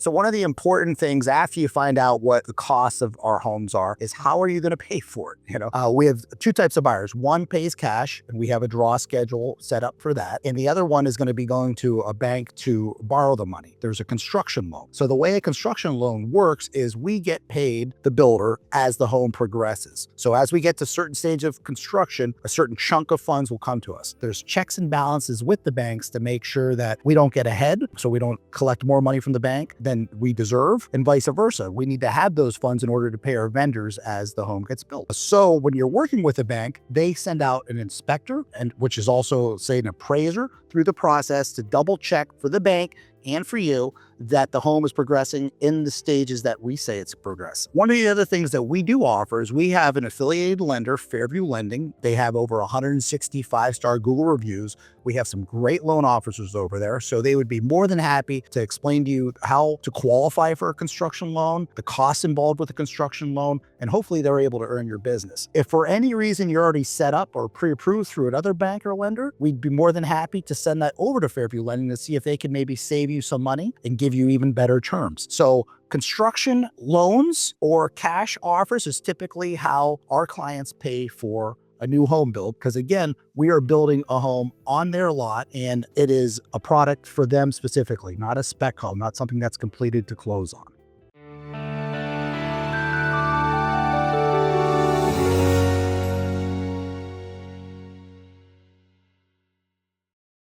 So one of the important things after you find out what the costs of our homes are is how are you going to pay for it? We have two types of buyers. One pays cash, and we have a draw schedule set up for that. And the other one is going to be going to a bank to borrow the money. There's a construction loan. So the way a construction loan works is we get paid, the builder, as the home progresses. So as we get to a certain stage of construction, a certain chunk of funds will come to us. There's checks and balances with the banks to make sure that we don't get ahead, so we don't collect more money from the bank than we deserve, and vice versa. We need to have those funds in order to pay our vendors as the home gets built. So when you're working with a bank, they send out an inspector, and which is also, say, an appraiser, through the process to double check for the bank and for you that the home is progressing in the stages that we say it's progressing. One of the other things that we do offer is we have an affiliated lender, Fairview Lending. They have over 160 five-star Google reviews. We have some great loan officers over there, so they would be more than happy to explain to you how to qualify for a construction loan, the costs involved with a construction loan, and hopefully they're able to earn your business. If for any reason you're already set up or pre-approved through another bank or lender, we'd be more than happy to send that over to Fairview Lending to see if they can maybe save you some money and give you even better terms. So construction loans or cash offers is typically how our clients pay for a new home build, because again, we are building a home on their lot and it is a product for them specifically, not a spec home, not something that's completed to close on.